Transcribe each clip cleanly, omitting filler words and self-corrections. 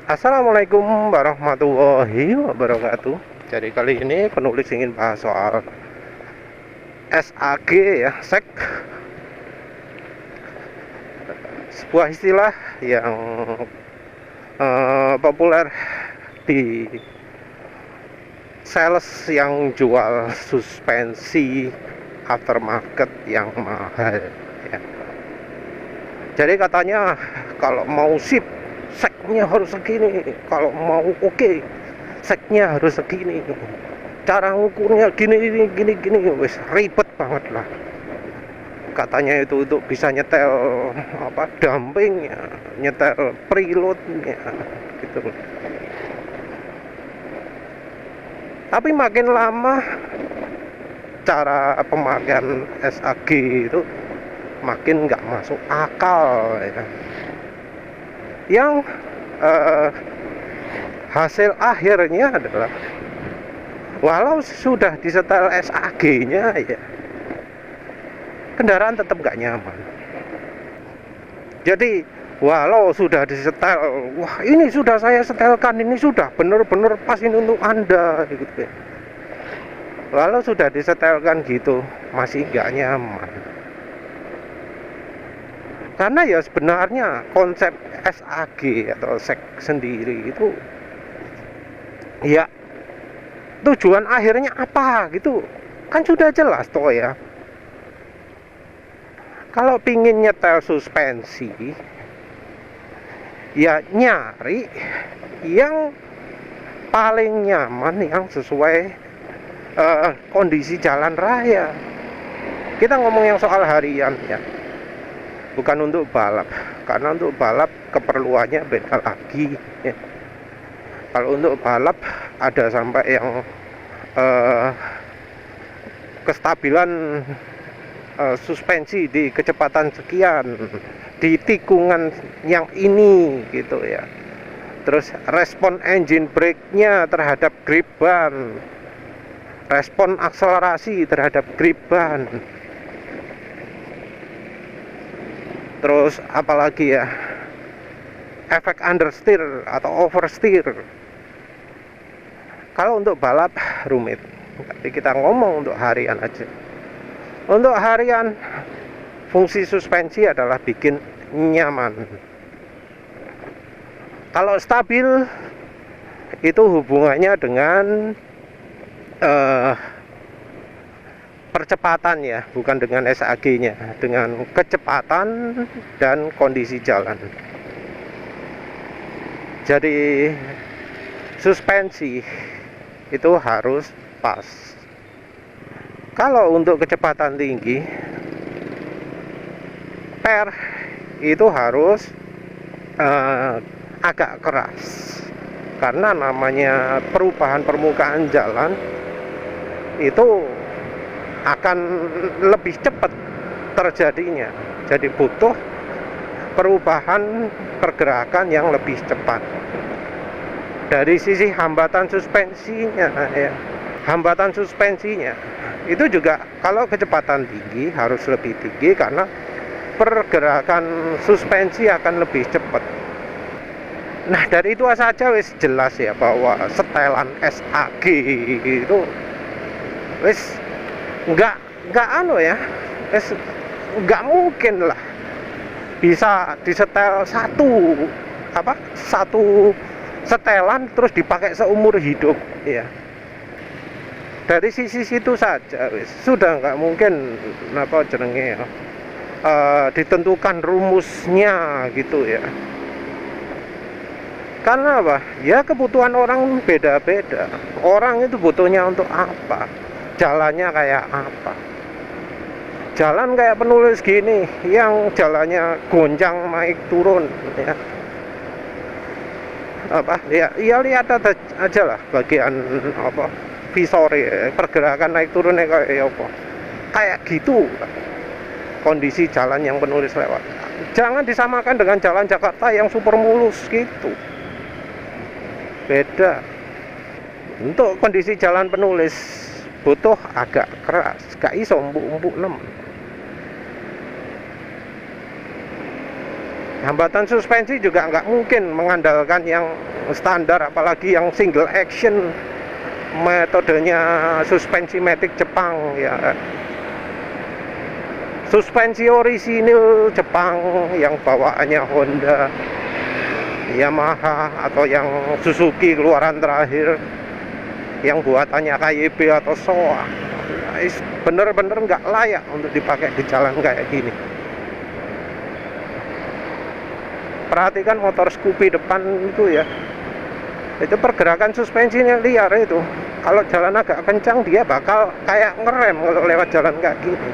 Assalamualaikum warahmatullahi wabarakatuh. Jadi kali ini penulis ingin bahas soal SAG ya, SEG, sebuah istilah yang populer di sales yang jual suspensi aftermarket yang mahal ya. Jadi katanya kalau mau sip seknya harus segini, kalau mau oke seknya harus segini, cara ngukurnya gini wis ribet banget lah katanya itu untuk bisa nyetel dumping ya, nyetel preloadnya gitu. Tapi makin lama cara pemakaian SAG itu makin nggak masuk akal ya. Yang hasil akhirnya adalah walau sudah disetel SAG-nya ya, kendaraan tetap nggak nyaman. Jadi walau sudah disetel, wah ini sudah saya setelkan, ini sudah benar-benar pas ini untuk Anda gitu ya. Walau sudah disetelkan gitu masih nggak nyaman. Karena ya sebenarnya konsep SAG atau SEG sendiri itu ya tujuan akhirnya apa gitu kan sudah jelas toh ya. Kalau pingin nyetel suspensi ya nyari yang paling nyaman, yang sesuai kondisi jalan raya. Kita ngomong yang soal harian ya, bukan untuk balap, karena untuk balap keperluannya beda lagi ya. Kalau untuk balap ada sampai yang kestabilan suspensi di kecepatan sekian, di tikungan yang ini gitu ya. Terus respon engine brake-nya terhadap grip ban, respon akselerasi terhadap grip ban. Terus apalagi ya, efek understeer atau oversteer. Kalau untuk balap rumit, tapi kita ngomong untuk harian aja. Untuk harian, fungsi suspensi adalah bikin nyaman. Kalau stabil, itu hubungannya dengan percepatan ya, bukan dengan SAG-nya, dengan kecepatan dan kondisi jalan. Jadi suspensi itu harus pas. Kalau untuk kecepatan tinggi, per itu harus agak keras, karena namanya perubahan permukaan jalan itu akan lebih cepat terjadinya. Jadi butuh perubahan pergerakan yang lebih cepat. Dari sisi hambatan suspensinya ya, hambatan suspensinya itu juga kalau kecepatan tinggi harus lebih tinggi, karena pergerakan suspensi akan lebih cepat. Nah dari itu saja wis jelas ya bahwa setelan SAG itu wis nggak wis nggak mungkin lah bisa disetel satu setelan terus dipakai seumur hidup ya. Dari sisi situ saja wis sudah nggak mungkin ditentukan rumusnya gitu ya. Karena apa? Ya kebutuhan orang beda-beda. Orang itu butuhnya untuk apa? Jalannya kayak apa? Jalan kayak penulis gini, yang jalannya gonjang naik turun ya. Lihat aja lah bagian visore, pergerakan naik turunnya kayak apa. Kayak gitu kondisi jalan yang penulis lewat. Jangan disamakan dengan jalan Jakarta yang super mulus gitu. Beda. Untuk kondisi jalan penulis butuh agak keras, gak iso empuk-empuk nem. Hambatan suspensi juga nggak mungkin mengandalkan yang standar, apalagi yang single action, metodenya suspensi matic Jepang ya, suspensi orisinil Jepang yang bawaannya Honda, Yamaha, atau yang Suzuki keluaran terakhir yang buatannya KYB atau Showa, bener-bener nggak layak untuk dipakai di jalan kayak gini. Perhatikan motor Scoopy depan itu ya, itu pergerakan suspensinya liar itu. Kalau jalan agak kencang dia bakal kayak ngerem kalau lewat jalan kayak gini,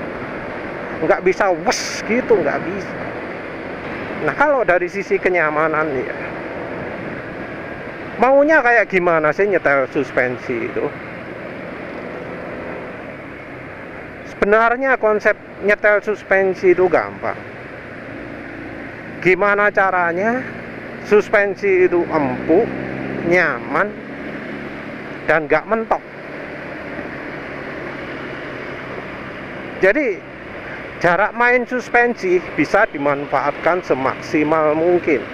nggak bisa wes gitu, nggak bisa. Nah kalau dari sisi kenyamanan ya, maunya kayak gimana sih nyetel suspensi itu? Sebenarnya konsep nyetel suspensi itu gampang. Gimana caranya suspensi itu empuk, nyaman, dan gak mentok. Jadi jarak main suspensi bisa dimanfaatkan semaksimal mungkin.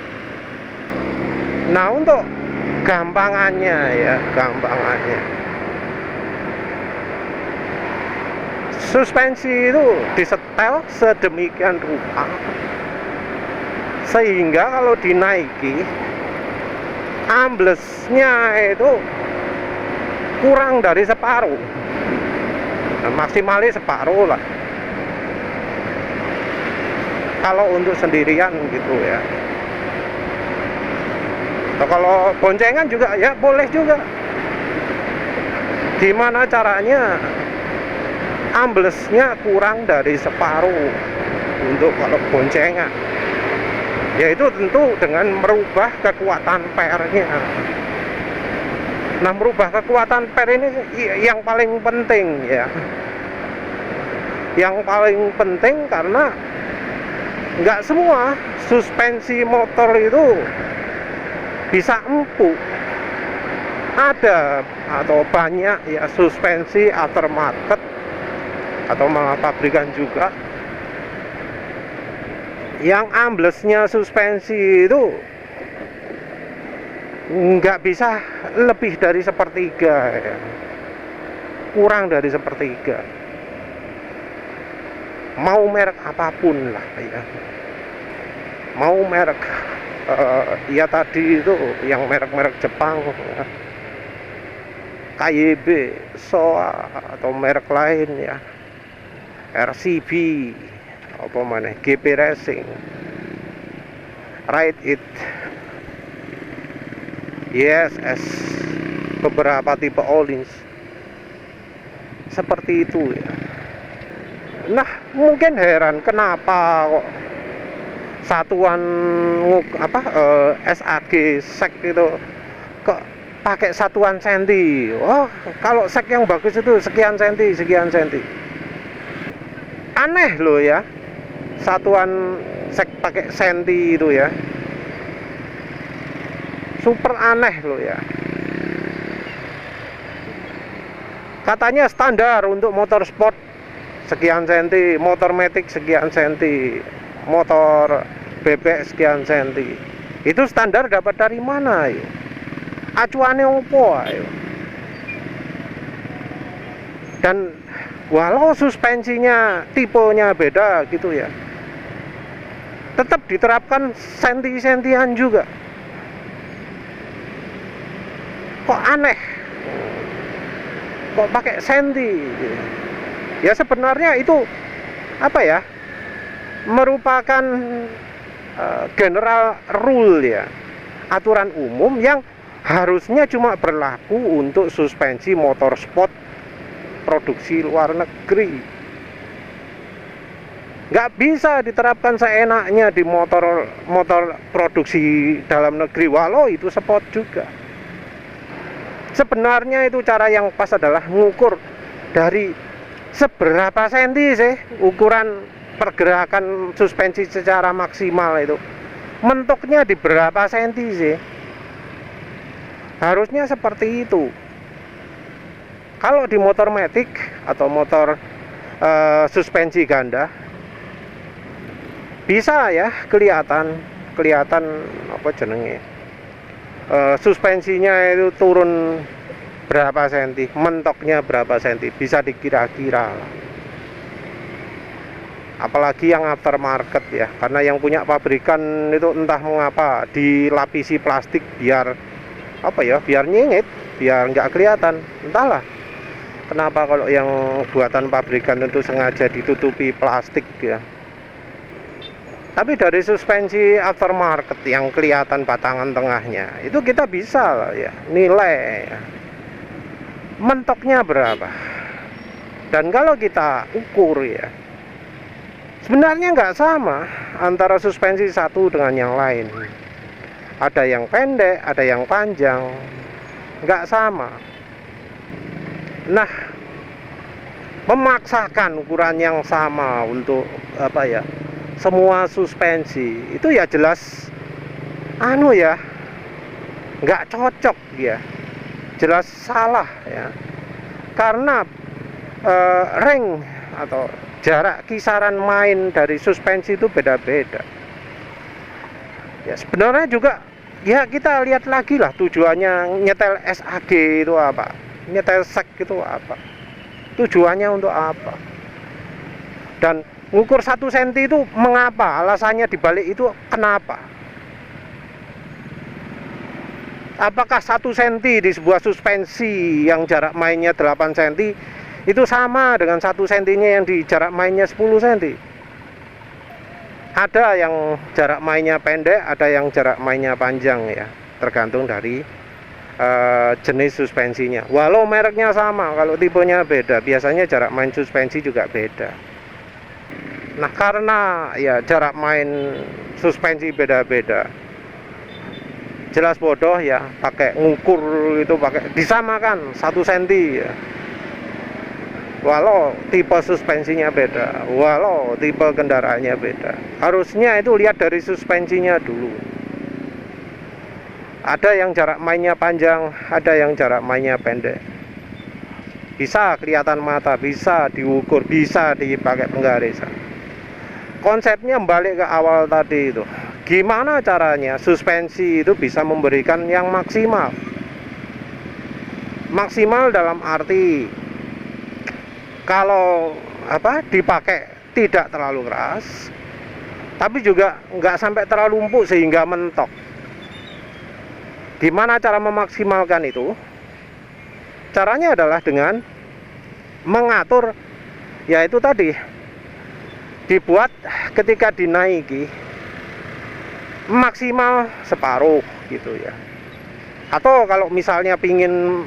Nah untuk gampangannya ya, suspensi itu disetel sedemikian rupa sehingga kalau dinaiki amblesnya itu kurang dari separuh, nah, maksimalnya separuh lah kalau untuk sendirian gitu ya. Nah, kalau boncengan juga ya boleh juga. Gimana caranya amblesnya kurang dari separuh untuk kalau boncengan? Yaitu tentu dengan merubah kekuatan pernya. Nah merubah kekuatan per ini yang paling penting ya, yang paling penting karena nggak semua suspensi motor itu bisa empuk. Ada atau banyak ya suspensi aftermarket atau malah pabrikan juga yang amblesnya suspensi itu nggak bisa lebih dari sepertiga ya. Kurang dari sepertiga, mau merek apapun lah ya, mau merek ya tadi itu yang merek-merek Jepang ya, KYB, Showa, atau merek lain ya, RCB, apa mana, GP Racing, Ride It, YSS, beberapa tipe Ohlins seperti itu ya. Nah mungkin heran kenapa kok satuan SAG sek itu kok pakai satuan senti. Oh kalau sek yang bagus itu sekian senti, sekian senti. Aneh loh ya, satuan sek pakai senti itu ya, super aneh loh ya. Katanya standar untuk motor sport sekian senti, motor matic sekian senti, motor bebek sekian senti. Itu standar dapat dari mana ayo? Acuannya opo ayo? Dan walau suspensinya tipenya beda gitu ya, tetap diterapkan senti-sentian juga. Kok aneh? Kok pakai senti? Ya sebenarnya itu apa ya? Merupakan general rule ya, aturan umum yang harusnya cuma berlaku untuk suspensi motor sport produksi luar negeri. Nggak bisa diterapkan seenaknya di motor produksi dalam negeri, walau itu sport juga. Sebenarnya itu cara yang pas adalah mengukur dari seberapa senti sih ukuran pergerakan suspensi secara maksimal itu. Mentoknya di berapa senti sih? Harusnya seperti itu. Kalau di motor matic atau motor suspensi ganda bisa ya kelihatan apa jenenge, suspensinya itu turun berapa senti, mentoknya berapa senti, bisa dikira-kira. Apalagi yang aftermarket ya, karena yang punya pabrikan itu entah mengapa dilapisi plastik biar apa ya, biar nyengit, biar nggak kelihatan, entahlah kenapa kalau yang buatan pabrikan itu sengaja ditutupi plastik ya. Tapi dari suspensi aftermarket yang kelihatan batangan tengahnya itu kita bisa lah ya nilai ya, mentoknya berapa. Dan kalau kita ukur ya, sebenarnya nggak sama antara suspensi satu dengan yang lain. Ada yang pendek, ada yang panjang, nggak sama. Nah, memaksakan ukuran yang sama untuk apa ya, semua suspensi itu ya jelas ya nggak cocok ya, jelas salah ya. Karena ring atau jarak kisaran main dari suspensi itu beda-beda ya. Sebenarnya juga ya kita lihat lagi lah tujuannya nyetel SAG itu apa, nyetel sek itu apa, tujuannya untuk apa, dan ngukur 1 cm itu mengapa, alasannya dibalik itu kenapa. Apakah 1 cm di sebuah suspensi yang jarak mainnya 8 cm itu sama dengan 1 cm-nya yang di jarak mainnya 10 cm? Ada yang jarak mainnya pendek, ada yang jarak mainnya panjang ya, tergantung dari jenis suspensinya. Walau mereknya sama, kalau tipenya beda, biasanya jarak main suspensi juga beda. Nah, karena ya jarak main suspensi beda-beda, jelas bodoh ya pakai ngukur itu, pakai disamakan 1 cm ya. Walau tipe suspensinya beda, walau tipe kendaraannya beda, harusnya itu lihat dari suspensinya dulu. Ada yang jarak mainnya panjang, ada yang jarak mainnya pendek. Bisa kelihatan mata, bisa diukur, bisa dipakai penggarisan. Konsepnya balik ke awal tadi itu, gimana caranya suspensi itu bisa memberikan yang maksimal. Maksimal dalam arti kalau dipakai tidak terlalu keras, tapi juga nggak sampai terlalu empuk sehingga mentok. Gimana cara memaksimalkan itu? Caranya adalah dengan mengatur, yaitu tadi dibuat ketika dinaiki maksimal separuh gitu ya. Atau kalau misalnya pingin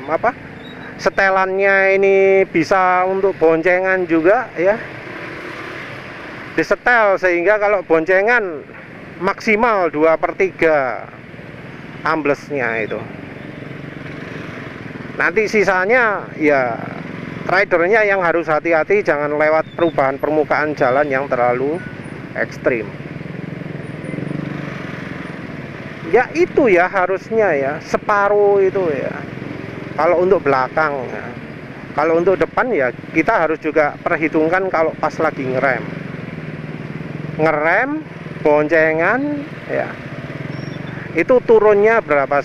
setelannya ini bisa untuk boncengan juga ya, disetel sehingga kalau boncengan maksimal 2/3 amblesnya itu. Nanti sisanya ya ridernya yang harus hati-hati, jangan lewat perubahan permukaan jalan yang terlalu ekstrim. Ya itu ya harusnya ya separuh itu ya, kalau untuk belakang ya. Kalau untuk depan ya kita harus juga perhitungkan kalau pas lagi ngerem boncengan ya, itu turunnya berapa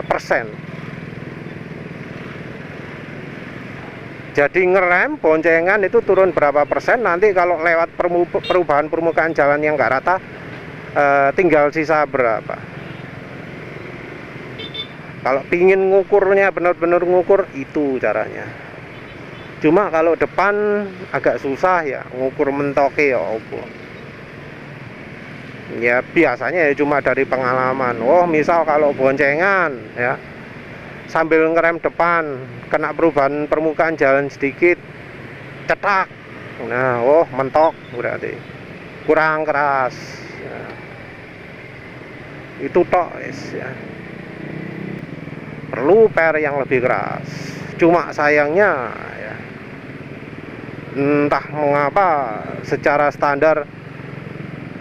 persen. Jadi ngerem boncengan itu turun berapa persen, nanti kalau lewat perubahan permukaan jalan yang nggak rata tinggal sisa berapa. Kalau pingin ngukurnya benar-benar ngukur, itu caranya. Cuma kalau depan agak susah ya ngukur mentoke ya opo. Ya biasanya ya cuma dari pengalaman. Misal kalau boncengan ya sambil ngerem depan kena perubahan permukaan jalan sedikit, cetak. Nah, mentok berarti kurang keras. Ya. Itu tok ya. Perlu per yang lebih keras. Cuma sayangnya ya, entah mengapa secara standar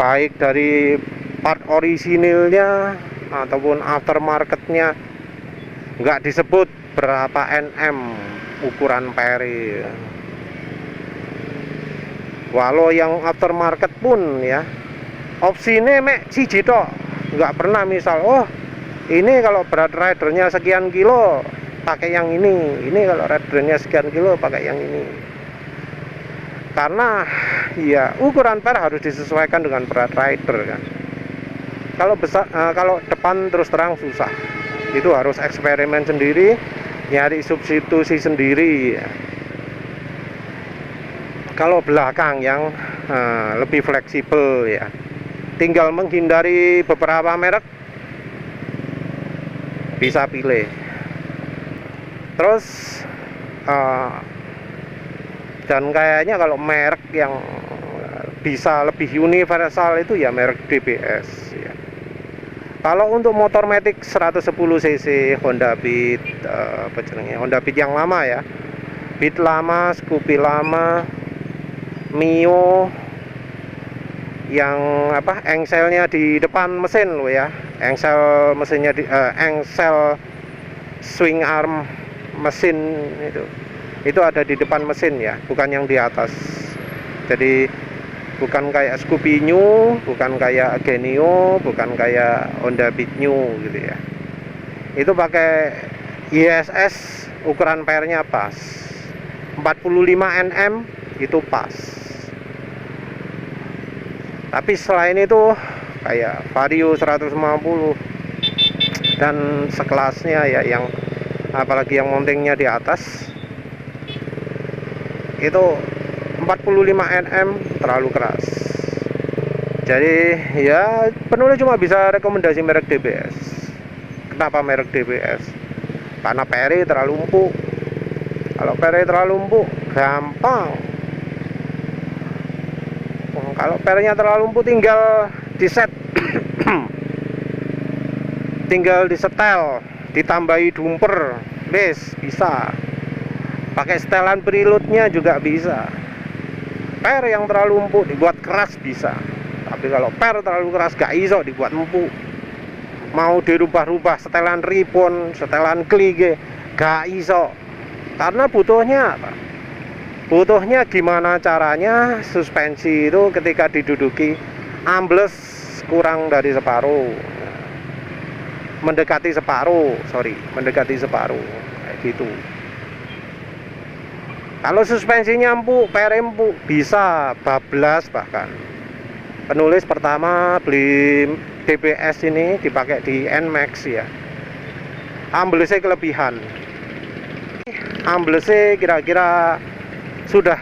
baik dari part orisinilnya ataupun aftermarketnya nggak disebut berapa nm ukuran peri. Walau yang aftermarket pun ya opsinya mek siji tok, nggak pernah misal, oh ini kalau berat ridernya sekian kilo pakai yang ini kalau ridernya sekian kilo pakai yang ini. Karena ya ukuran per harus disesuaikan dengan berat rider kan. Kalau besar, kalau depan terus terang susah, itu harus eksperimen sendiri, nyari substitusi sendiri ya. Kalau belakang yang lebih fleksibel ya, tinggal menghindari beberapa merek, bisa pilih. Terus dan kayaknya kalau merek yang bisa lebih universal itu ya merek DBS ya. Kalau untuk motor matic 110 cc Honda Beat, Honda Beat yang lama ya, Beat lama, Scoopy lama, Mio yang engselnya di depan mesin loh ya, engsel mesinnya engsel swing arm mesin itu ada di depan mesin ya, bukan yang di atas. Jadi bukan kayak Scoopy New, bukan kayak Genio, bukan kayak Honda Beat New gitu ya. Itu pakai ISS, ukuran pernya pas 45 Nm itu pas. Tapi selain itu kayak Vario 150 dan sekelasnya ya, yang apalagi yang mountingnya di atas itu 45 Nm terlalu keras. Jadi ya penulis cuma bisa rekomendasi merek DBS. Kenapa merek DBS? Karena peri terlalu empuk. Kalau peri terlalu empuk gampang. Kalau pernya terlalu empuk tinggal diset tinggal disetel, ditambahi dumper, bisa. Pakai setelan preloadnya juga bisa. Per yang terlalu empuk dibuat keras bisa, tapi kalau per terlalu keras gak iso dibuat empuk. Mau dirubah-rubah setelan ripon, setelan klige gak iso, karena butuhnya apa? Butuhnya gimana caranya suspensi itu ketika diduduki ambles kurang dari separuh, mendekati separuh kayak gitu. Kalau suspensinya empuk, per empuk, bisa bablas bahkan. Penulis pertama beli DBS ini dipakai di NMAX ya. Amblesnya kelebihan. Amblesnya kira-kira sudah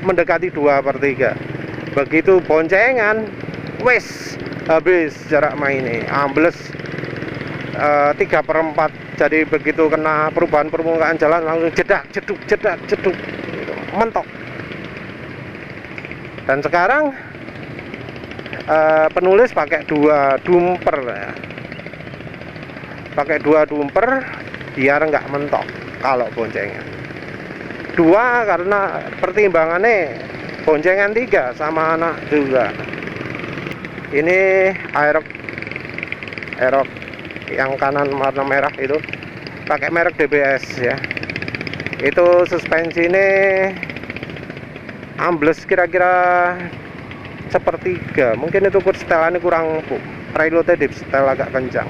mendekati 2/3. Begitu boncengan, wes habis jarak mainnya. Ambles 3/4. Jadi begitu kena perubahan permukaan jalan langsung jedak jeduk gitu, mentok. Dan sekarang penulis pakai 2 dumper ya. Pakai 2 dumper biar nggak mentok kalau boncengan. 2 karena pertimbangannya boncengan 3 sama anak juga. Ini Aerox yang kanan warna merah itu pakai merek DBS ya. Itu suspensi ini ambles kira-kira 1/3, mungkin itu setelannya kurang empuk, preloadnya di setel agak kencang.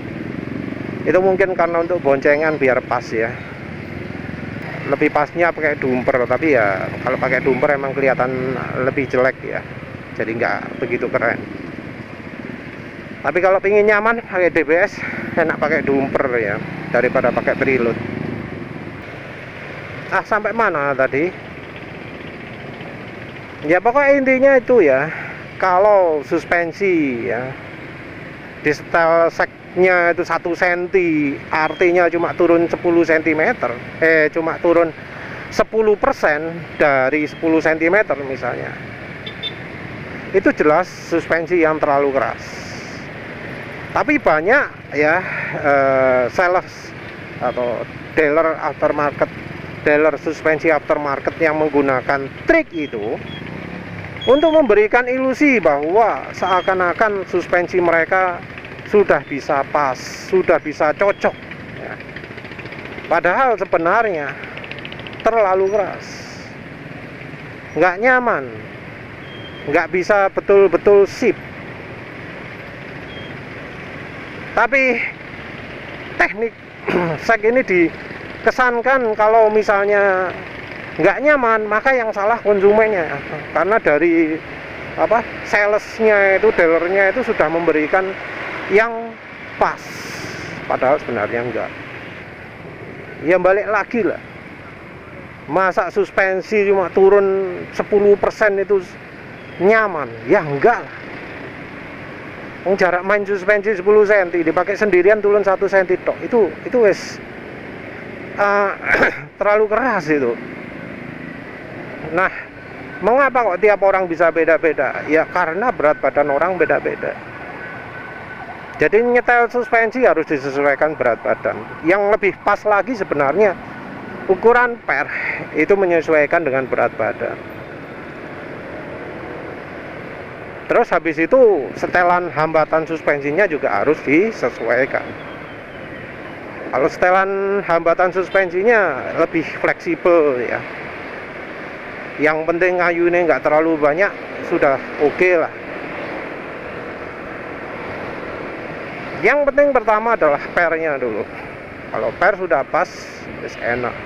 Itu mungkin karena untuk boncengan biar pas ya. Lebih pasnya pakai dumper, tapi ya kalau pakai dumper emang kelihatan lebih jelek ya, jadi nggak begitu keren. Tapi kalau pingin nyaman pakai DBS, enak pakai dumper ya daripada pakai preload. Sampai mana tadi? Ya pokoknya intinya itu ya, kalau suspensi ya di setel seknya itu 1 cm, artinya cuma turun 10 cm, cuma turun 10% dari 10 cm misalnya, itu jelas suspensi yang terlalu keras. Tapi banyak ya sales atau dealer suspensi aftermarket yang menggunakan trik itu untuk memberikan ilusi bahwa seakan-akan suspensi mereka sudah bisa pas, sudah bisa cocok ya. Padahal sebenarnya terlalu keras, nggak nyaman, nggak bisa betul-betul sip. Tapi teknik sek ini dikesankan kalau misalnya nggak nyaman, maka yang salah konsumennya, karena dari salesnya itu, dealernya itu sudah memberikan yang pas, padahal sebenarnya enggak. Ya balik lagi lah, masa suspensi cuma turun 10% itu nyaman? Ya enggak lah. Jarak main suspensi 10 cm dipakai sendirian turun 1 cm tok, itu wes terlalu keras itu. Nah, mengapa kok tiap orang bisa beda-beda? Ya karena berat badan orang beda-beda. Jadi nyetel suspensi harus disesuaikan berat badan. Yang lebih pas lagi sebenarnya ukuran per itu menyesuaikan dengan berat badan. Terus habis itu setelan hambatan suspensinya juga harus disesuaikan. Kalau setelan hambatan suspensinya lebih fleksibel ya, yang penting ayunya nggak terlalu banyak, sudah oke lah. Yang penting pertama adalah pernya dulu. Kalau per sudah pas, wis enak.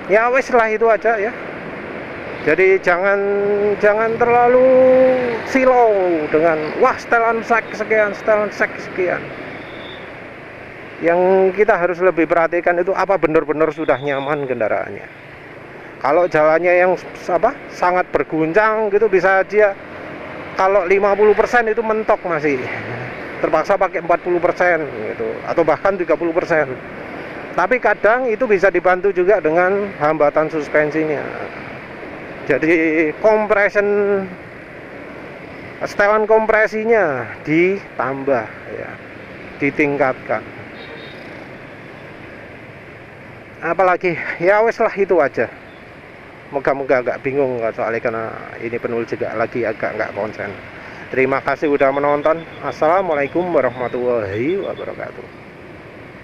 Ya wis lah, itu aja ya. Jadi jangan terlalu silau dengan wah setelan sek sekian, setelan sek sekian. Yang kita harus lebih perhatikan itu apa benar-benar sudah nyaman kendaraannya. Kalau jalannya yang sangat berguncang gitu, bisa aja kalau 50% itu mentok masih, terpaksa pakai 40% gitu, atau bahkan 30%. Tapi kadang itu bisa dibantu juga dengan hambatan suspensinya. Jadi setelan kompresinya ditambah ya, ditingkatkan. Apalagi ya wes lah, itu aja. Moga-moga agak bingung soalnya, karena ini penulis juga lagi agak nggak konsen. Terima kasih udah menonton. Assalamualaikum warahmatullahi wabarakatuh.